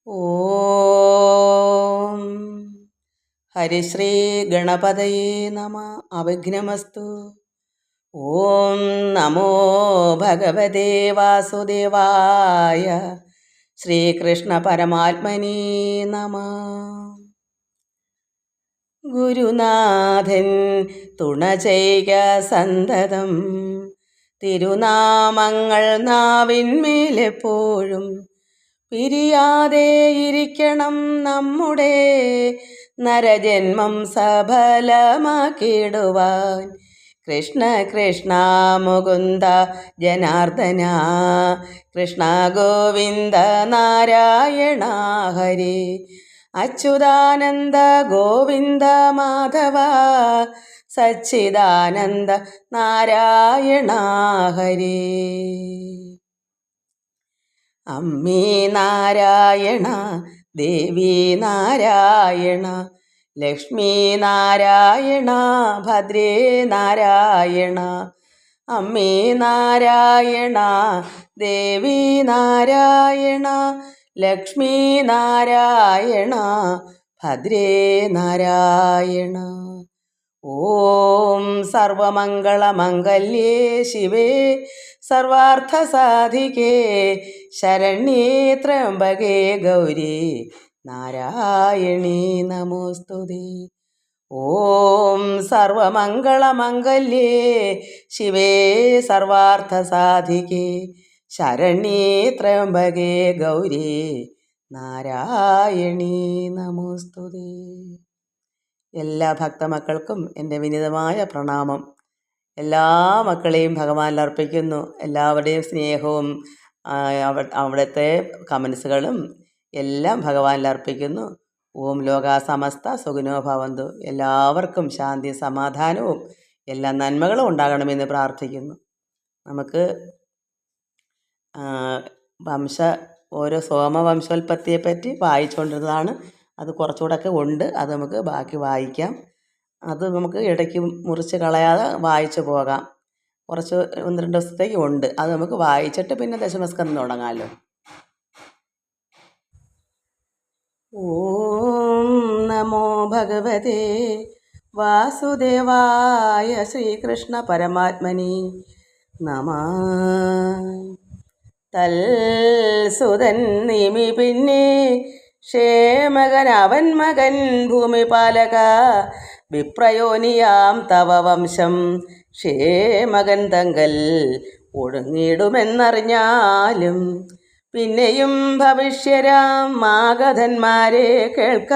ഓം ഹരിശ്രീ ഗണപതയേ നമ. അവിഘ്നമസ്തു. ഓം നമോ ഭഗവതേ വാസുദേവായ. ശ്രീകൃഷ്ണ പരമാത്മനേ നമ. ഗുരുനാഥൻ തുണ ചെയ്ക സന്തതം, തിരുനാമങ്ങൾ നാവിന്മേലെപ്പോഴും പിരിയാതെ ഇരിക്കണം നമ്മുടെ നരജന്മം സഫലമാക്കിടുവാൻ. കൃഷ്ണ കൃഷ്ണ മുകുന്ദ ജനാർദ്ദന, കൃഷ്ണ ഗോവിന്ദ നാരായണ ഹരി. അച്യുതാനന്ദ ഗോവിന്ദ മാധവ, സച്ചിദാനന്ദ നാരായണ ഹരി. അമ്മേ നാരായണ, ദേവി നാരായണ, ലക്ഷ്മി നാരായണ, ഭദ്രേ നാരായണ. അമ്മേ നാരായണ, ദേവി നാരായണ, ലക്ഷ്മി നാരായണ, ഭദ്രേ നാരായണ. ഓം സർവമംഗളമംഗല്യേ ശിവേ സർവാർത്ഥസാധികേ, ശരണ്യേ ത്രയംബകേ ഗൗരി നാരായണീ നമോസ്തുതേ. ഓം സർവമംഗളമംഗല്യേ ശിവേ സർവാർത്ഥസാധികേ, ശരണ്യേ ത്രയംബകേ ഗൗരി നാരായണീ നമോസ്തുതേ. എല്ലാ ഭക്തമക്കൾക്കും എൻ്റെ വിനീതമായ പ്രണാമം. എല്ലാ മക്കളെയും ഭഗവാനിൽ അർപ്പിക്കുന്നു. എല്ലാവരുടെയും സ്നേഹവും അവിടുത്തെ കമൻസുകളും എല്ലാം ഭഗവാനിൽ അർപ്പിക്കുന്നു. ഓം ലോകാ സമസ്ത സുഖിനോ ഭവന്തു. എല്ലാവർക്കും ശാന്തി സമാധാനവും എല്ലാ നന്മകളും ഉണ്ടാകണമെന്ന് പ്രാർത്ഥിക്കുന്നു. നമുക്ക് ഓരോ സോമവംശോൽപ്പത്തിയെപ്പറ്റി വായിച്ചുകൊണ്ടിരുന്നതാണ്. അത് കുറച്ചുകൂടെയൊക്കെ ഉണ്ട്. അത് നമുക്ക് ബാക്കി വായിക്കാം. അത് നമുക്ക് ഇടയ്ക്ക് മുറിച്ച് കളയാതെ വായിച്ചു പോകാം. കുറച്ച് 1-2 ദിവസത്തേക്ക് ഉണ്ട്. അത് നമുക്ക് വായിച്ചിട്ട് പിന്നെ ദശമസ്കന്ധം തുടങ്ങാമല്ലോ. ഓം നമോ ഭഗവതേ വാസുദേവായ. ശ്രീകൃഷ്ണ പരമാത്മനി നമ. തൽസുതൻ നിമി പിന്നെ ക്ഷേമകൻ അവൻ മകൻ ഭൂമിപാലക, വിപ്രയോനിയാം തവ വംശം ക്ഷേമകൻ തങ്കൽ ഒടുങ്ങിടുമെന്നറിഞ്ഞാലും. പിന്നെയും ഭവിഷ്യരാം മാഗധന്മാരെ കേൾക്ക,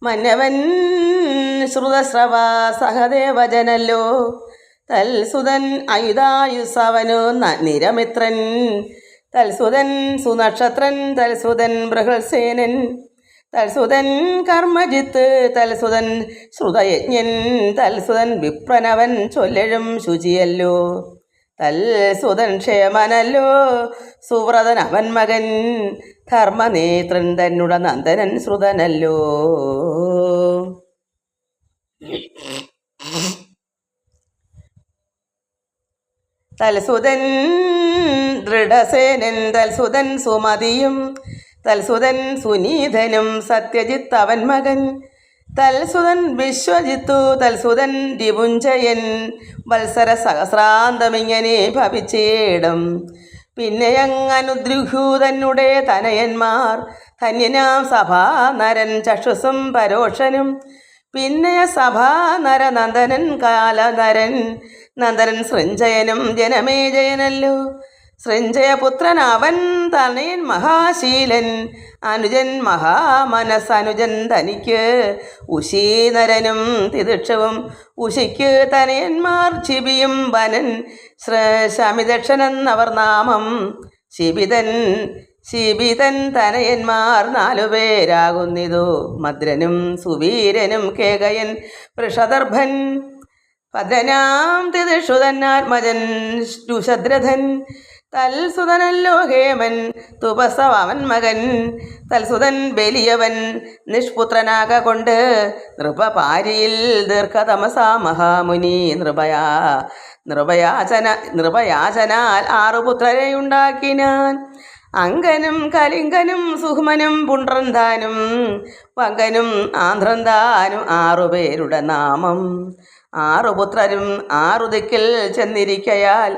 മന്നവൻ ശ്രുതശ്രവ സഹദേവജനല്ലോ. തൽസുതൻ അയുധായുസവനു നിരമിത്രൻ, തൽസുതൻ സുനക്ഷത്രൻ, തൽസുതൻ ബൃഹത്സേനൻ, തൽസുതൻ കർമ്മജിത്ത്, തൽസുതൻ ശ്രുതയജ്ഞൻ, തൽസുതൻ വിപ്രനവൻ ചൊല്ലഴും ശുചിയല്ലോ. തൽസുതൻ ക്ഷേമനല്ലോ സുവ്രതൻ അവൻ മകൻ, ധർമ്മനേത്രൻ തന്നുട നന്ദനൻ ശ്രുതനല്ലോ. തൽസുതൻ ദൃഢസേനൻ, തൽസുതൻ സുമതിയും, തൽസുതൻ സുനീധനും സത്യജിത്ത് അവൻ മകൻ, തൽസുതൻ വിശ്വജിത്തു, തൽസുതൻ രിപുഞ്ചയൻ. വത്സര സഹസ്രാന്തമിങ്ങനെ ഭവിച്ചേടും. പിന്നെയങ്ങനുദ്രുഹു തന്നുടെ തനയന്മാർ, ധന്യനാം സഭാനരൻ ചക്ഷുസും പരോക്ഷനും. പിന്നെയ സഭാനര നന്ദനൻ കാലനരൻ, നന്ദനൻ സൃഞ്ജയനും ജനമേജയനല്ലോ. സൃഞ്ജയപുത്രൻ അവൻ തനയൻ മഹാശീലൻ, അനുജൻ മഹാമനസനുജൻ തനിക്ക് ഉശീനരനും തിദിക്ഷവും. ഉശിക്ക് തനയന്മാർ ക്ഷിപിയും വനൻ ശമിദക്ഷനെന്നവർ നാമം. ശിബിതൻ തനയന്മാർ 4 പേരാകുന്നിതു, മദ്രനും സുവീരനും കേകയൻ വൃഷദർഭൻ. ഭദ്രനാം തിദിക്ഷുതന്നാത്മജൻ രുഷദ്രഥൻ, തൽസുതനല്ലോ ഹേമൻ തുപസവൻ മകൻ. തൽസുതൻ ബലിയവൻ നിഷ്പുത്രനാകൊണ്ട്, നൃപപാരിയിൽ ദീർഘതമസാ മഹാമുനി. നൃപയാചനാൽ 6 പുത്രരെ ഉണ്ടാക്കിനാൻ. അങ്കനും കലിംഗനും സുഹ്മനും പുണ്ട്രന്താനും പങ്കനും ആന്ധ്രന്താനും 6 പേരുടെ നാമം. 6 പുത്രരും 6 ദിക്കിൽ ചെന്നിരിക്കയാൽ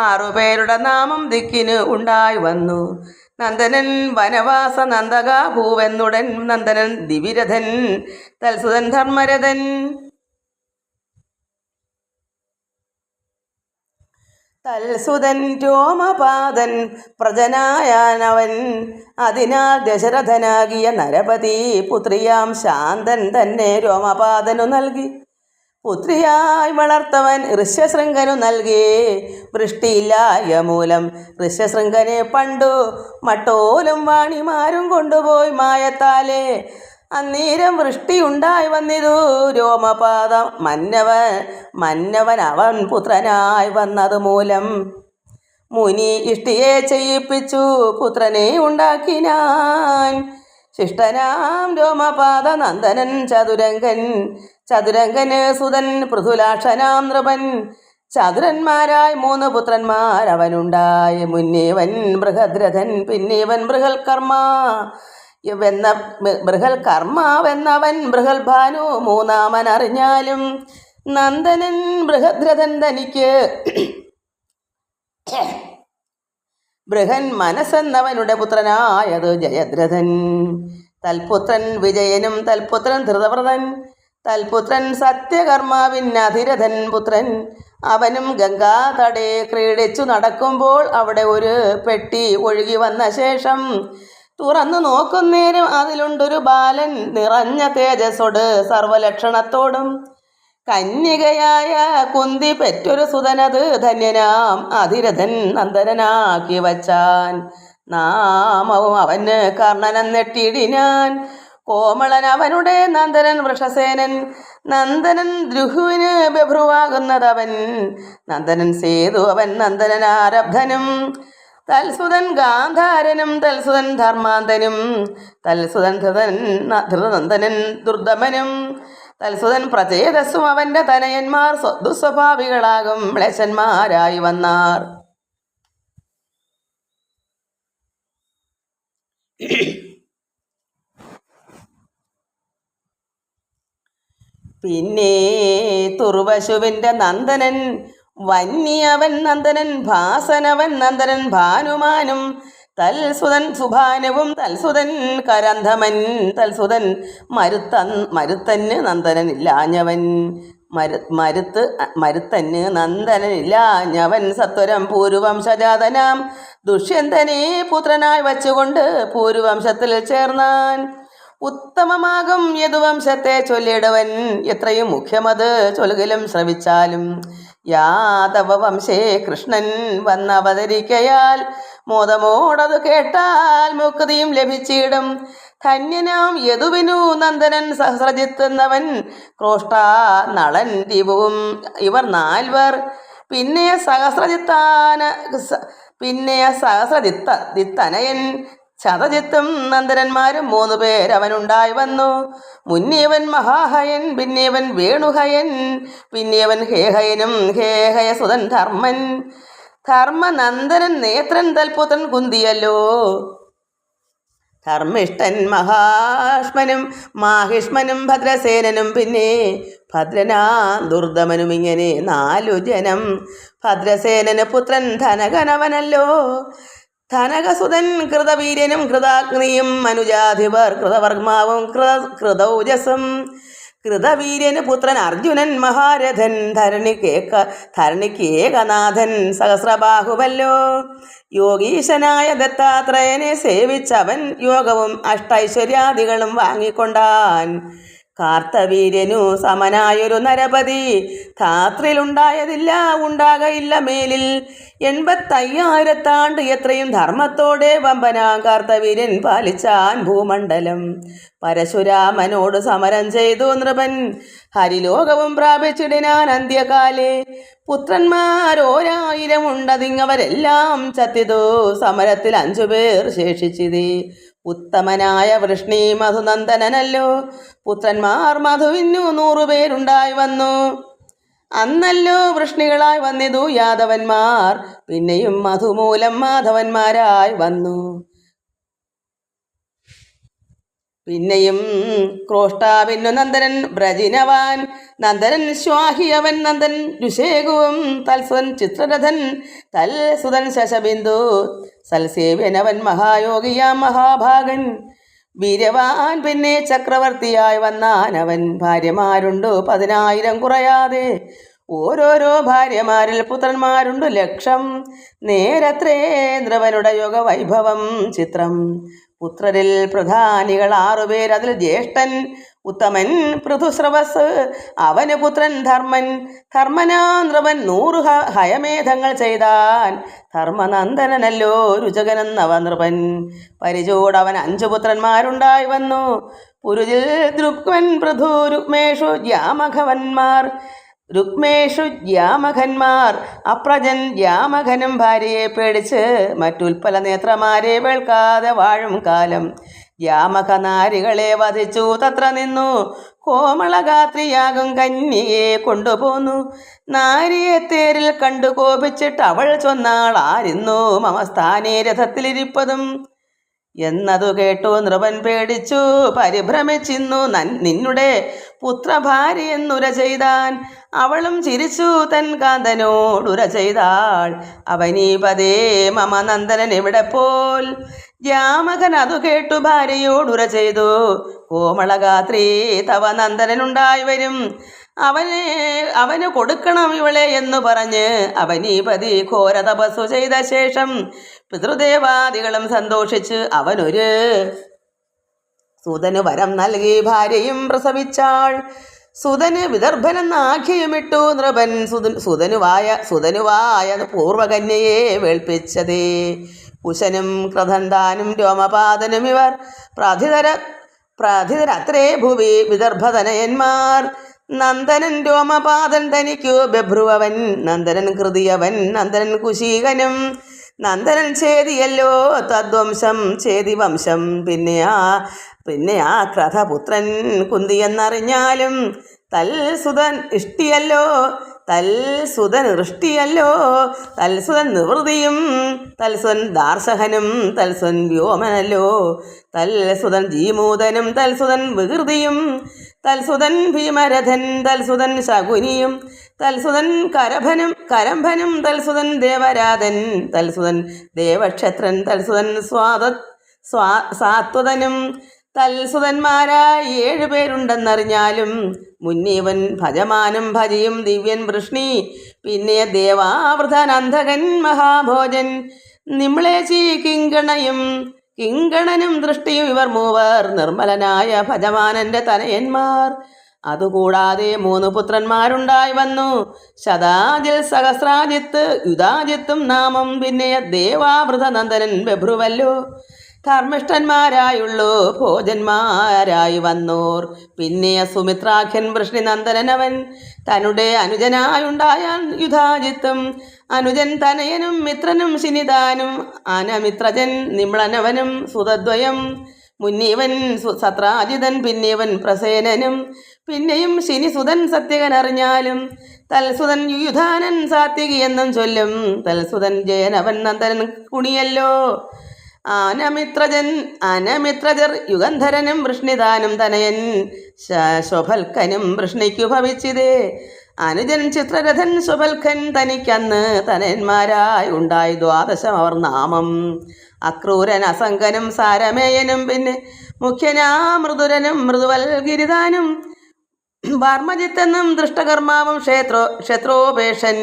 6 പേരുടെ നാമം ദിക്കിന് ഉണ്ടായി വന്നു. നന്ദനൻ വനവാസ നന്ദക ഭൂവെന്നുടൻ നന്ദനൻ ദിവിരഥൻ തൽസുതൻ ധർമ്മരഥൻ. തൽസുതൻ രോമപാദൻ പ്രജനായാനവൻ. അതിനാൽ ദശരഥനാകിയ നരപതി പുത്രിയാം ശാന്തൻ തന്നെ രോമപാദനു നൽകി. പുത്രിയായി വളർത്തവൻ ഋഷ്യശൃംഖനു നൽകി. വൃഷ്ടിയില്ലായ മൂലം ഋഷ്യശൃംഖനെ പണ്ടു മട്ടോലും വാണിമാരും കൊണ്ടുപോയി മായത്താലേ. അന്നേരം വൃഷ്ടിയുണ്ടായി വന്നിതു രോമപാദം മന്നവൻ അവൻ പുത്രനായി വന്നത് മൂലം. മുനി ഇഷ്ടിയെ ചെയ്യിപ്പിച്ചു പുത്രനെ ഉണ്ടാക്കിനാൻ. ശിഷ്ടനാം രോമപാദ നന്ദനൻ ചതുരംഗന് സുതൻ പൃഥുലാക്ഷനാം നൃപൻ. ചതുരന്മാരായി 3 പുത്രന്മാരവനുണ്ടായി. മുന്നേവൻ ബൃഹദ്രഥൻ പിന്നേവൻ ബൃഹൽകർമാവെന്നവൻ ബൃഹൽഭാനു മൂന്നാമനറിഞ്ഞാലും. നന്ദനൻ ബൃഹദ്രഥൻ തനിക്ക് ബൃഹൻ മനസ്സെന്നവനുടെ പുത്രനായത് ജയദ്രഥൻ. തൽപുത്രൻ വിജയനും തൽപുത്രൻ ധൃതവ്രതൻ. തൽപുത്രൻ സത്യകർമാവിനധിരഥൻ പുത്രൻ. അവനും ഗംഗാതടേ ക്രീഡിച്ചു നടക്കുമ്പോൾ അവിടെ ഒരു പെട്ടി ഒഴുകി വന്ന ശേഷം തുറന്നു നോക്കുന്നേരം അതിലുണ്ടൊരു ബാലൻ നിറഞ്ഞ തേജസ്സോട് സർവലക്ഷണത്തോടും. കന്യകയായ കുന്തി പെറ്റൊരു സുതനത് ധന്യനാം അധിരഥൻ നന്ദനാക്കി വച്ചാൻ. നാമവും അവന് കർണനൻ നെട്ടിടിനാൻ. കോമളൻ അവനുടെ നന്ദനൻ വൃഷസേനൻ. നന്ദനൻ ദ്രുഹുവിന് ബഭ്രുവാകുന്നതവൻ. നന്ദനൻ സേതു അവൻ നന്ദനൻ ആരബ്ധനും. തൽസുതൻ ഗാന്ധാരനും തൽസുതൻ ധർമാന്തനും. തൽസുതൻ ധൃതനന്ദനൻ ദുർദമനും. തൽസുതൻ പ്രചേതസ്സും അവൻ്റെ തനയന്മാർ ദുസ്വഭാവികളാകും മ്ലേച്ഛന്മാരായി വന്നാർ. പിന്നെ തുർവശുവിൻ്റെ നന്ദനൻ വന്യവൻ നന്ദനൻ ഭാസനവൻ നന്ദനൻ ഭാനുമാനും. തൽസുതൻ സുഭാനുവും തൽസുതൻ കരന്ധമൻ. തൽസുതൻ മരുത്തന് നന്ദനനില്ലാഞ്ഞവൻ. മരുത്തന് നന്ദനനില്ലാഞ്ഞവൻ സത്വരം പൂരുവംശജാതനാം ദുഷ്യന്തനെ പുത്രനായി വച്ചുകൊണ്ട് പൂരുവംശത്തിൽ ചേർന്നാൻ. ഉത്തമമാകും യദുവംശത്തെ ചൊല്ലിടുവൻ. എത്രയും മുഖ്യമത് ചൊല്ലുകിലും ശ്രവിച്ചാലും. യാദവ വംശേ കൃഷ്ണൻ വന്നവതരിക്കയാൽ മോദമോടത് കേട്ടാൽ മുക്തിയും ലഭിച്ചിടും. ധന്യനാം യദുവിനു നന്ദനൻ സഹസ്രജിത്തെന്നവൻ ക്രോഷ്ട നളൻ രിപുവും ഇവർ 4 പിന്നെ സഹസ്രജിത്തനയൻ ശതജിത്തും നന്ദനന്മാരും 3 പേരവനുണ്ടായി വന്നു. മുന്നേവൻ മഹാഹയൻ പിന്നേവൻ വേണുഹയൻ പിന്നേവൻ ഹേഹയനും ഹേഹയസുതൻ ധർമ്മൻ. ധർമ്മനന്ദനൻ നേത്രൻ തൽപുത്രൻ കുന്തിയല്ലോ. ധർമ്മിഷ്ഠൻ മാഹിഷ്മനും ഭദ്രസേനനും പിന്നെ ഭദ്രനാ ദുർദമനും. ഇങ്ങനെ 4 ജനം. ഭദ്രസേനന് പുത്രൻ ധനകനവനല്ലോ. ധനകസുതൻ കൃതവീര്യനും കൃതാഗ്നിയും മനുജാധിപർ കൃതവർമാവും കൃതൗജസും. കൃതവീര്യന് പുത്രൻ അർജുനൻ മഹാരഥൻ. ധരണിക്ക് ഏകനാഥൻ സഹസ്രബാഹുവല്ലോ. യോഗീശനായ ദത്താത്രേയനെ സേവിച്ചവൻ യോഗവും അഷ്ടൈശ്വര്യാദികളും വാങ്ങിക്കൊണ്ടാൻ. കാർത്തവീര്യനു സമനായൊരു നരപതി ധാത്രിലുണ്ടായതില്ല ഉണ്ടാകയില്ല മേലിൽ. 85,000 ആണ്ട് എത്രയും ധർമ്മത്തോടെ വമ്പനാം കാർത്തവീര്യൻ പാലിച്ചാൻ ഭൂമണ്ഡലം. പരശുരാമനോട് സമരം ചെയ്തു നൃപൻ. ഹരിലോകവും പ്രാപിച്ചിടിനാൻ അന്ത്യകാലേ. പുത്രന്മാരോരായിരം ഉണ്ടതിങ്ങവരെല്ലാം ചത്തിതു. സമരത്തിൽ 5 പേർ ശേഷിച്ചിതേ. ഉത്തമനായ വൃഷ്ണി മധുനന്ദനല്ലോ. പുത്രന്മാർ മധുവിനു 100 പേരുണ്ടായി വന്നു. അന്നല്ലോ വൃഷ്ണികളായി വന്നിതു യാദവന്മാർ, പിന്നെയും മധുമൂലം മാധവന്മാരായി വന്നു. പിന്നെയും ക്രോഷ്ടാവിന്നു നന്ദനൻ ബ്രജിനവാൻ, നന്ദനൻ ശ്വാഹിയവൻ നന്ദൻ രുശേകുവും, തൽസുതൻ ചിത്രരഥൻ തൽസുതൻ ശശബിന്ദു, സൽസേവ്യനവൻ മഹായോഗിയാം മഹാഭാഗൻ. വീര്യവാൻ പിന്നെ ചക്രവർത്തിയായി വന്നാനവൻ, ഭാര്യമാരുണ്ടു 10,000 കുറയാതെ, ഓരോരോ ഭാര്യമാരിൽ പുത്രന്മാരുണ്ടു 1,00,000. നേരത്രേ ദ്രവനുടെ യോഗ വൈഭവം ചിത്രം. പുത്രരിൽ പ്രധാനികൾ 6 പേർ, അതിൽ ജ്യേഷ്ഠൻ ഉത്തമൻ പൃഥുസ്രവസ്, അവന് പുത്രൻ ധർമ്മൻ. ധർമ്മനാന്ത്രവൻ 100 ഹയമേധങ്ങൾ ചെയ്താൻ, ധർമ്മനന്ദനല്ലോ രുചകനെന്നവ നൃപൻ. പരിചോടവൻ 5 പുത്രന്മാരുണ്ടായി വന്നു, പുരുജിൽ ദ്രുക്മൻ പൃഥു രുക്മേഷു യാമഖന്മാർ. അപ്രജൻ യാമഖനും ഭാര്യയെ പേടിച്ച് മറ്റുൽപ്പല നേത്രമാരെ വേൾക്കാതെ വാഴും കാലം. യാമഖ നാരികളെ വധിച്ചു തത്ര നിന്നു, കോമളഗാത്രിയാകും കന്യയെ കൊണ്ടുപോന്നു. നാരിയെ തേരിൽ കണ്ടു കോപിച്ചിട്ട് അവൾ ചൊന്നാൾ, ആരിന്നു മമ സ്ഥാനേ രഥത്തിലിരിപ്പതും. എന്നതു കേട്ടു നൃപൻ പേടിച്ചു പരിഭ്രമിച്ചിന്നു, നിന്നുടെ പുത്രഭാര്യയെന്നുര ചെയ്താൻ. അവളും ചിരിച്ചു തൻ കാന്തനോടുര ചെയ്താൾ, അവനീപതേ മമ നന്ദനൻ എവിടെ പോൽ. യാമകൻ അതു കേട്ടു ഭാര്യയോടുര ചെയ്തു, കോമളഗാത്രി തവ നന്ദനുണ്ടായി വരും, അവന് കൊടുക്കണം ഇവളെ എന്നു പറഞ്ഞ് അവനീപതി ഘോര തപസ്സു ചെയ്ത ശേഷം പിതൃദേവാദികളും സന്തോഷിച്ച് അവനൊരു സുതനു വരം നൽകി ഭാര്യയും പ്രസവിച്ചാൾ. സുതന് വിദർഭനെന്ന ആഖ്യയുമിട്ടു നൃപൻ, സുതനുവായ പൂർവകന്യയെ വേൾപ്പിച്ചതേ. കുശനും ക്രധന്താനും രോമപാതനും ഇവർ പ്രാധിതരത്രേ ഭുവി വിദർഭതനയന്മാർ. നന്ദനൻ രോമപാതൻ തനിക്കു ബഭ്രുവൻ, നന്ദനൻ കൃതിയവൻ നന്ദനൻ കുശീകനും. നന്ദനൻ ഛേദിയല്ലോ തദ്വംശം ഛേദിവംശം, പിന്നെ ആ ക്രധപുത്രൻ കുന്തിയെന്നറിഞ്ഞാലും തൽസുതൻ ഇഷ്ടിയല്ലോ, തൽസുതൻ ഇഷ്ടിയല്ലോ, തൽസുതൻ നിവൃതിയും, തൽസുതൻ ദാർശഹനും, തൽസുതൻ വ്യോമനല്ലോ, തൽസുതൻ ജീമൂതനും, തൽസുതൻ വികൃതിയും, തൽസുതൻ ഭീമരഥൻ, തൽസുതൻ ശകുനിയും, തൽസുതൻ കരംഭനും, തൽസുതൻ ദേവരാതൻ, തൽസുതൻ ദേവക്ഷത്രൻ, തൽസുതൻ സാത്വതനും. തൽസുതന്മാരായി 7 പേരുണ്ടെന്നറിഞ്ഞാലും മുന്നീവൻ ഭജമാനും ഭജിയും ദിവ്യൻ വൃഷ്ണി, പിന്നെ ദേവാവൃതൻ അന്ധകൻ മഹാഭോജൻ, നിമ്ലേച്ചി കിങ്കണനും ദൃഷ്ടിയും ഇവർ 3 നിർമ്മലനായ ഭജമാനന്റെ തനയന്മാർ. അതുകൂടാതെ 3 പുത്രന്മാരുണ്ടായി വന്നു, ശതാജിൽ സഹസ്രാജിത്ത് യുധാജിത്തും നാമം, പിന്നെ ദേവാവൃത നന്ദനൻ ബഭ്രുവല്ലോ. ധർമ്മിഷ്ഠന്മാരായുള്ളൂ ഭോജന്മാരായി വന്നോർ, പിന്നെ സുമിത്രാഖ്യൻ വൃഷ്ണിനന്ദനവൻ, തനുടെ അനുജനായുണ്ടായ യുധാജിത്തും, അനുജൻ തനയനും മിത്രനും ശിനിതാനും, അനമിത്രജൻ നിമ്ളനവനും സുതദ്വയം. മുന്നീവൻ സത്രാജിതൻ, പിന്നീവൻ പ്രസേനനും, പിന്നെയും ശിനിസുതൻ സത്യകൻ അറിഞ്ഞാലും തൽസുതൻ യുധാനൻ സാത്വികി എന്നും ചൊല്ലും. തൽസുതൻ ജയനവൻ നന്ദനൻ കുണിയല്ലോ. അനമിത്രജർ യുഗന്ധരനും വൃഷ്ണിതാനും തനയൻ ശോഭൽക്കനും വൃഷ്ണിക്കു ഭവിച്ചിതേ. അനുജൻ ചിത്രരഥൻ ശുഭൽഖൻ, തനിക്കന്ന് തനയന്മാരായി ഉണ്ടായി 12 അവർ നാമം. അക്രൂരൻ അസംഗനും സാരമേയനും, പിന്നെ മുഖ്യനാ മൃദുരനും മൃദുവൽഗിരിതാനും, വാർമജിത്തെന്നും ദൃഷ്ടകർമാവും ക്ഷത്രോപേഷൻ,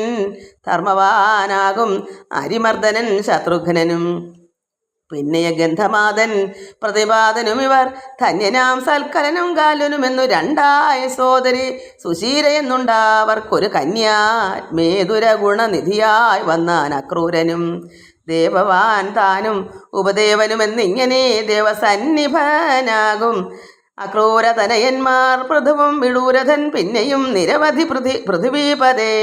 ധർമ്മവാനാകും അരിമർദ്ദനൻ ശത്രുഘ്നനും, പിന്നെ ഗന്ധമാതൻ പ്രതിപാദനും ഇവർ. ധന്യനാം സൽക്കലനും കാലനുമെന്നു 2 സോദരി സുശീരയെന്നുണ്ടാവർക്കൊരു കന്യ. മേതുര ഗുണനിധിയായി വന്നാൻ അക്രൂരനും, ദേവവാൻ താനും ഉപദേവനുമെന്നിങ്ങനെ ദേവസന്നിഭനാകും അക്രൂരതനയന്മാർ. പൃഥുവും വിടൂരഥൻ, പിന്നെയും നിരവധി പൃഥിവീപതേ.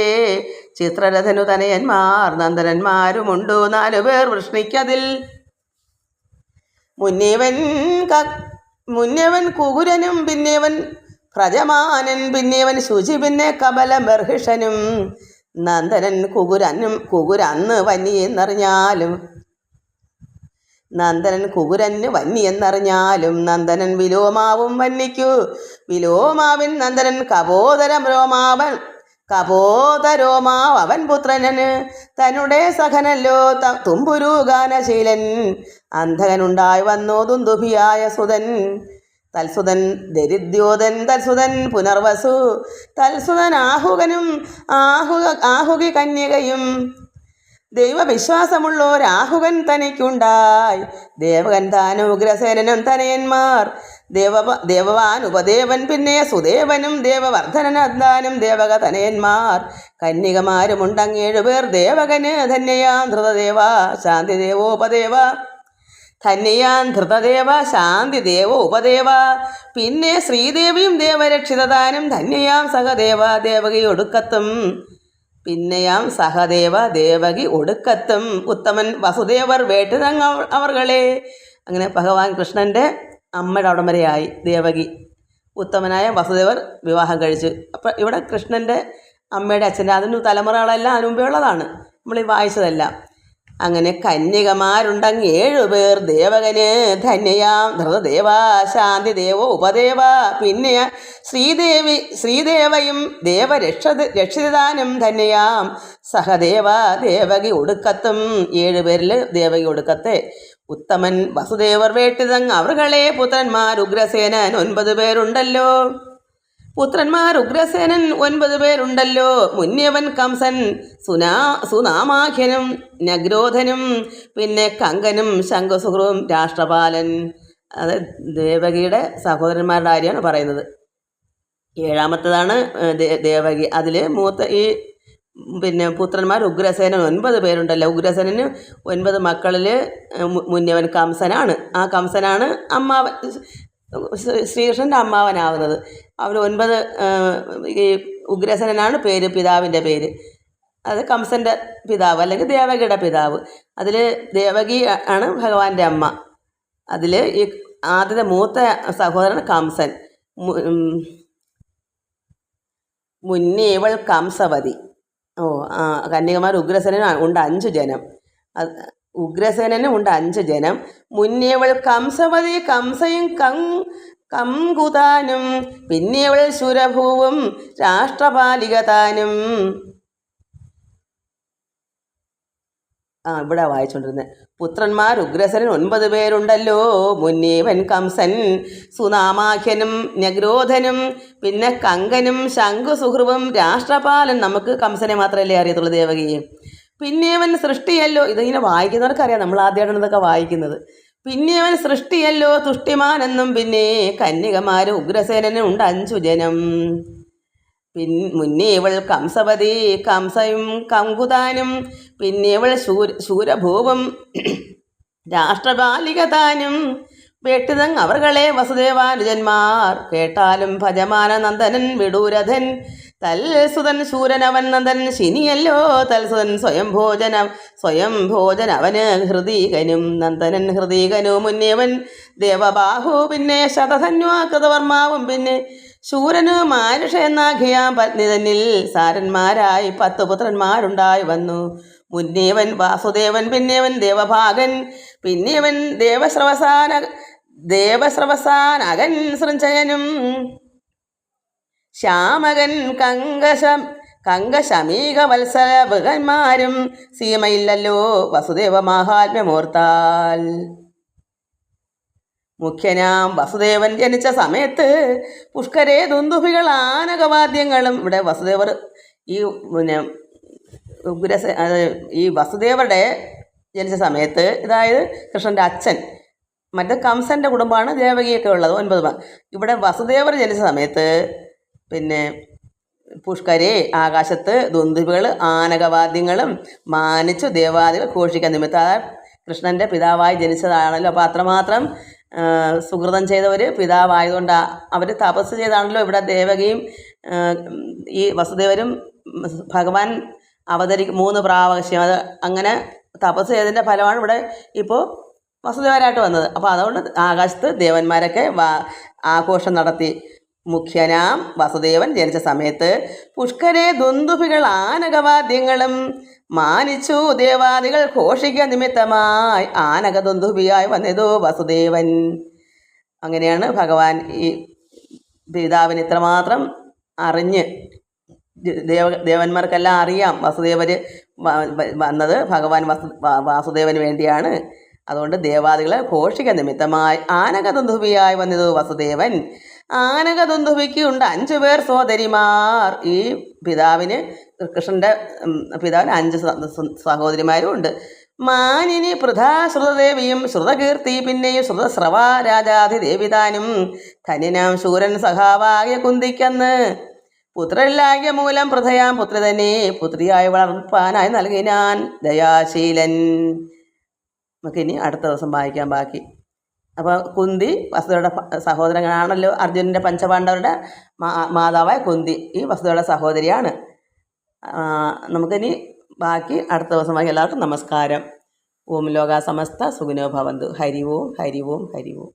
ചിത്രരഥനു തനയന്മാർ നന്ദനന്മാരുമുണ്ടു 4 പേർ വൃഷ്ണിക്കതിൽ. മുന്നേവൻ കുകുരനും, പിന്നേവൻ പ്രജമാനൻ പിന്നെവൻ ശുചി പിന്നെ കപല ബർഹിഷനും നന്ദനൻ കുകുരന്ന് വന്നിയെന്നറിഞ്ഞാലും നന്ദനൻ കുകുരന് വന്നിയെന്നറിഞ്ഞാലും നന്ദനൻ വിലോമാവും വന്നിക്കു വിലോമാവിൻ നന്ദനൻ കപോതരോമാവ് അവൻ പുത്രനന് തന്നുടെ സഖനല്ലോ തുമ്പുരു ഗാനശീലൻ അന്ധകനുണ്ടായി വന്നു ദുന്ദുഭിയായ സുതൻ തൽസുതൻ ദരിദ്യോതൻ തൽസുതൻ പുനർവസു തൽസുതൻ ആഹുകി കന്യകയും ദൈവവിശ്വാസമുള്ളോരാഹുകൻ തനിക്കുണ്ടായി ദേവകൻ താൻ ഉഗ്രസേനനും തനയന്മാർ ദേവവാൻ ഉപദേവൻ പിന്നെ സുദേവനും ദേവവർദ്ധനനന്ദാനും ദേവക തനയന്മാർ കന്യകമാരുമുണ്ടങ്ങേഴു പേർ ദേവകന് ധന്യയാം ധൃതദേവ ശാന്തിദേവോപദേവ ധന്യയാൻ ധൃതദേവ ശാന്തിദേവോ ഉപദേവ പിന്നെ ശ്രീദേവിയും ദേവരക്ഷിതദാനും ധന്യയാം സഹദേവ ദേവകി ഒടുക്കത്തും പിന്നെയാം സഹദേവ ദേവകി ഒടുക്കത്തും ഉത്തമൻ വസുദേവർ വേട്ടുതങ്ങ അവർകളെ. അങ്ങനെ ഭഗവാൻ കൃഷ്ണൻ്റെ അമ്മയുടെ അവിടം വരെയായി ദേവകി. ഉത്തമനായ വസുദേവർ വിവാഹം കഴിച്ചു. അപ്പം ഇവിടെ കൃഷ്ണൻ്റെ അമ്മയുടെ അച്ഛൻ്റെ അതിന് തലമുറകളെല്ലാം അതിനു മുമ്പേ ഉള്ളതാണ്, നമ്മൾ ഈ വായിച്ചതെല്ലാം. അങ്ങനെ കന്യകമാരുണ്ടങ്ങ് 7 പേർ ദേവകന് ധന്യയാം ധൃതദേവ ശാന്തിദേവോ ഉപദേവ പിന്നെ ശ്രീദേവയും ദേവരക്ഷിതാനും ധന്യയാം സഹദേവ ദേവകി ഒടുക്കത്തും. 7 പേരിൽ ദേവകി ഒടുക്കത്തെ. ഉത്തമൻ വസുദേവർ വേട്ടിതങ് അവർകളെ പുത്രന്മാർ ഉഗ്രസേനൻ 9 പേരുണ്ടല്ലോ. പുത്രന്മാർ ഉഗ്രസേനൻ 9 പേരുണ്ടല്ലോ. മുന്യവൻ കംസൻ സുനാമാഖ്യനും നഗ്രോധനും പിന്നെ കങ്കനും ശംഖുസുഹൃവും രാഷ്ട്രപാലൻ. അത് ദേവകിയുടെ സഹോദരന്മാരുടെ കാര്യമാണ് പറയുന്നത്. 7ാമത്തേതാണ് ദേവകി. അതിൽ മൂത്ത ഈ പിന്നെ പുത്രന്മാർ ഉഗ്രസേനൻ 9 പേരുണ്ടല്ലോ. ഉഗ്രസേനന് 9 മക്കളിൽ മുന്യവൻ കംസനാണ്. ആ കംസനാണ് അമ്മാവൻ, ശ്രീകൃഷ്ണൻ്റെ അമ്മാവനാവുന്നത്. അവർ 9 ഈ ഉഗ്രസേനനാണ് പേര്, പിതാവിൻ്റെ പേര്. അത് കംസൻ്റെ പിതാവ് അല്ലെങ്കിൽ ദേവകിയുടെ പിതാവ്. അതിൽ ദേവകി ആണ് ഭഗവാന്റെ അമ്മ. അതിൽ ഈ ആദ്യത്തെ മൂത്ത സഹോദരൻ കംസൻ. മുന്നേ ഇവൾ കംസവതി. കന്യകമാർ ഉഗ്രസേനൻ ഉണ്ട് 5 ജനം. ഉഗ്രസേനനും ഉണ്ട് 5 ജനം. മുന്നേവൾ കംസവതി കംസയും കംകുതാനും പിന്നേവൾ ശുരഭൂവും രാഷ്ട്രപാലികതാനും. ഇവിടെ വായിച്ചുകൊണ്ടിരുന്നത്. പുത്രന്മാർ ഉഗ്രസേനൻ 9 പേരുണ്ടല്ലോ. മുന്നേവൻ കംസൻ സുനാമാഖ്യനും നഗ്രോധനും പിന്നെ കങ്കനും ശംഖുസുഹൃവും രാഷ്ട്രപാലൻ. നമുക്ക് കംസനെ മാത്രമല്ലേ അറിയത്തുള്ളൂ, ദേവകിയെ. പിന്നെയവൻ സൃഷ്ടിയല്ലോ. ഇതിങ്ങനെ വായിക്കുന്നവർക്കറിയാം, നമ്മൾ ആദ്യമായിട്ടാണ് ഇതൊക്കെ വായിക്കുന്നത്. പിന്നെയവൻ സൃഷ്ടിയല്ലോ തുഷ്ടിമാനെന്നും പിന്നെ കന്യകമാരും ഉഗ്രസേനനും ഉണ്ട് 5 ജനം. മുന്നേവൾ കംസവതി കംസയും കങ്കുതാനും പിന്നേവൾ ശൂരഭൂവും രാഷ്ട്രപാലികതാനും. വേട്ടുതങ് അവർകളെ വസുദേവാനുജന്മാർ കേട്ടാലും ഭജമാന നന്ദനൻ വിടൂരഥൻ തൽസുതൻ ശൂരനവൻ നന്ദൻ ശിനിയല്ലോ. തൽസുതൻ സ്വയം ഭോജൻ അവന് ഹൃദീകനും നന്ദനൻ ഹൃദീകനു. മുന്നേവൻ ദേവബാഹു പിന്നെ ശതധന്വാകൃതവർമാവും പിന്നെ ശൂരനു മാരുഷ എന്നാഖ്യാം പത്നി തന്നിൽ സാരന്മാരായി 10 പുത്രന്മാരുണ്ടായി വന്നു. മുന്നേവൻ വാസുദേവൻ പിന്നേവൻ ദേവഭാഗൻ പിന്നേവൻ ദേവസ്രവസാനകൻ സൃഞ്ജയനും ശ്യാമകൻ കങ്കശമീക വത്സല ബൃഹന്മാരും സീമയില്ലല്ലോ വസുദേവ മാഹാത്മ്യമോർത്താൽ. മുഖ്യനാം വസുദേവൻ ജനിച്ച സമയത്ത് പുഷ്കരേ ദുന്ദുഭികൾ ആനകവാദ്യങ്ങളും. ഇവിടെ വസുദേവർ ഈ ഈ വസുദേവരുടെ ജനിച്ച സമയത്ത്, അതായത് കൃഷ്ണൻ്റെ അച്ഛൻ, മറ്റേ കംസൻ്റെ കുടുംബമാണ് ദേവകിയൊക്കെ ഉള്ളത് 9. ഇവിടെ വസുദേവർ ജനിച്ച സമയത്ത് പിന്നെ പുഷ്കരെ ആകാശത്ത് ദുന്ദുഭികൾ ആനകവാദ്യങ്ങളും മാനിച്ചു ദേവാദികൾ ഘോഷിക്കാൻ നിമിത്തം. അതായത് കൃഷ്ണൻ്റെ പിതാവായി ജനിച്ചതാണല്ലോ. അപ്പോൾ അത്രമാത്രം സുഹൃതം ചെയ്തവർ പിതാവായതുകൊണ്ട് അവർ തപസ് ചെയ്താണല്ലോ ഇവിടെ ദേവകിയും ഈ വസുദേവരും ഭഗവാൻ 3 പ്രാവശ്യം. അത് അങ്ങനെ തപസ് ചെയ്തതിൻ്റെ ഫലമാണ് ഇവിടെ ഇപ്പോൾ വസുദേവരായിട്ട് വന്നത്. അപ്പോൾ അതുകൊണ്ട് ആകാശത്ത് ദേവന്മാരൊക്കെ ആഘോഷം നടത്തി. മുഖ്യനാം വസുദേവൻ ജനിച്ച സമയത്ത് പുഷ്കരെ ദുന്ദുഭികൾ ആനകവാദ്യങ്ങളും മാനിച്ചു ദേവാദികൾ ഘോഷിക്ക നിമിത്തമായി ആനകദുന്ദുഭിയായി വന്നതോ വസുദേവൻ. അങ്ങനെയാണ് ഭഗവാൻ ഈ പിതാവിന് ഇത്രമാത്രം അറിഞ്ഞ് ദേവന്മാർക്കെല്ലാം അറിയാം വസുദേവർ വന്നത് ഭഗവാൻ വാസുദേവന് വേണ്ടിയാണ്. അതുകൊണ്ട് ദേവാദികളെ ഘോഷിക്ക നിമിത്തമായി ആനകദുന്ദുഭിയായി വന്നത് വസുദേവൻ. ആനകദുന്ദുഭിക്ക് ഉണ്ട് 5 പേർ സഹോദരിമാർ. ഈ പിതാവിന് കൃഷ്ണൻ്റെ പിതാവിന് 5 സഹോദരിമാരും ഉണ്ട്. മാനിനി പൃഥാ ശ്രുതദേവിയും ശ്രുതകീർത്തി പിന്നെയും ശ്രുതസ്രവ രാജാധിദേവിതാനും ധന്യനാം ശൂരൻ സഖാവായ കുന്തിക്കന്ന് പുത്രരിലാകിയ മൂലം പൃഥയാം പുത്രി തന്നെ പുത്രിയായി വളർപ്പാനായി നൽകിനാൻ ദയാശീലൻ. നമുക്കിനി അടുത്ത ദിവസം വായിക്കാം ബാക്കി. അപ്പോൾ കുന്തി വസുദേവരുടെ സഹോദരങ്ങളാണല്ലോ. അർജുനൻ്റെ പഞ്ചപാണ്ഡവരുടെ മാതാവായ കുന്തി ഈ വസുദേവരുടെ സഹോദരിയാണ്. നമുക്കിനി ബാക്കി അടുത്ത ദിവസം വായിക്കാം. എല്ലാവർക്കും നമസ്കാരം. ഓം ലോകാ സമസ്ത സുഖിനോ ഭവന്തു. ഹരി ഓം ഹരി ഓം ഹരി ഓം.